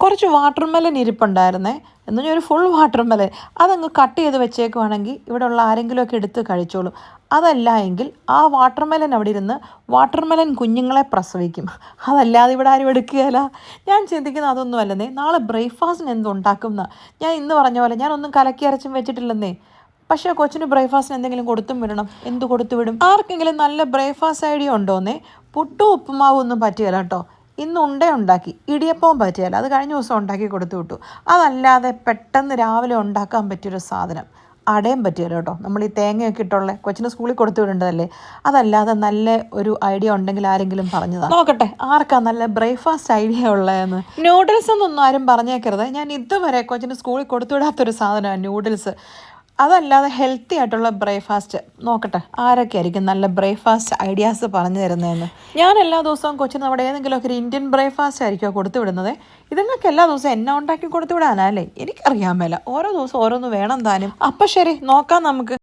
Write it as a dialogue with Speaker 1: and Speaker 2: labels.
Speaker 1: കുറച്ച് വാട്ടർമെലൻ ഇരിപ്പുണ്ടായിരുന്നേ, എന്ന് പറഞ്ഞാൽ ഒരു ഫുൾ വാട്ടർമെലൻ. അതങ്ങ് കട്ട് ചെയ്ത് വെച്ചേക്കുവാണെങ്കിൽ ഇവിടെ ഉള്ള ആരെങ്കിലുമൊക്കെ എടുത്ത് കഴിച്ചോളും. അതല്ല എങ്കിൽ ആ വാട്ടർമെലൻ അവിടെ ഇരുന്ന് വാട്ടർമെലൻ കുഞ്ഞുങ്ങളെ പ്രസവിക്കും. അതല്ലാതെ ഇവിടെ ആരും എടുക്കുകയില്ല. ഞാൻ ചിന്തിക്കുന്നത് അതൊന്നും അല്ലെന്നേ. നാളെ ബ്രേക്ക്ഫാസ്റ്റിന് എന്തുണ്ടാക്കും എന്നാ. ഞാൻ ഇന്ന് പറഞ്ഞ പോലെ ഞാനൊന്നും കലക്കി അരച്ചും വെച്ചിട്ടില്ലെന്നേ. പക്ഷേ കൊച്ചിന് ബ്രേക്ക്ഫാസ്റ്റിന് എന്തെങ്കിലും കൊടുത്തും വിടണം. എന്ത് കൊടുത്തു വിടും? ആർക്കെങ്കിലും നല്ല ബ്രേക്ക്ഫാസ്റ്റ് ഐഡിയ ഉണ്ടോന്നേ? പുട്ടും ഉപ്പുമാവും ഒന്നും പറ്റുകയില്ല കേട്ടോ. ഇന്ന് ഉണ്ടാക്കി, ഇടിയപ്പവും പറ്റുകയില്ല. അത് കഴിഞ്ഞ ദിവസം ഉണ്ടാക്കി കൊടുത്തു വിട്ടു. അതല്ലാതെ പെട്ടെന്ന് രാവിലെ ഉണ്ടാക്കാൻ പറ്റിയൊരു സാധനം അടയും പറ്റുകയില്ല കേട്ടോ. നമ്മൾ ഈ തേങ്ങയൊക്കെ ഇട്ടുള്ള കൊച്ചിന് സ്കൂളിൽ കൊടുത്തു വിടേണ്ടതല്ലേ. അതല്ലാതെ നല്ല ഒരു ഐഡിയ ഉണ്ടെങ്കിൽ ആരെങ്കിലും പറഞ്ഞതാണ്. നോക്കട്ടെ ആർക്കാ നല്ല ബ്രേക്ക്ഫാസ്റ്റ് ഐഡിയ ഉള്ളതെന്ന്. നൂഡിൽസ് എന്നൊന്നും ആരും പറഞ്ഞേക്കരുത്. ഞാൻ ഇതുവരെ കൊച്ചിന് സ്കൂളിൽ കൊടുത്തു വിടാത്തൊരു സാധനമാണ് നൂഡിൽസ്. അതല്ലാതെ ഹെൽത്തി ആയിട്ടുള്ള ബ്രേക്ക്ഫാസ്റ്റ് നോക്കട്ടെ ആരൊക്കെ ആയിരിക്കും നല്ല ബ്രേക്ക്ഫാസ്റ്റ് ഐഡിയാസ് പറഞ്ഞു തരുന്നതെന്ന്. ഞാൻ എല്ലാ ദിവസവും കൊച്ചിന് നമ്മുടെ ഏതെങ്കിലുമൊക്കെ ഒരു ഇന്ത്യൻ ബ്രേക്ക്ഫാസ്റ്റ് ആയിരിക്കുമോ കൊടുത്തു വിടുന്നത്. ഇതുങ്ങൾക്ക് എല്ലാ ദിവസവും എന്നെ ഉണ്ടാക്കി കൊടുത്തു വിടാനല്ലേ? എനിക്കറിയാൻ മേല. ഓരോ ദിവസം ഓരോന്ന് വേണം താനും. അപ്പം ശരി, നോക്കാം നമുക്ക്.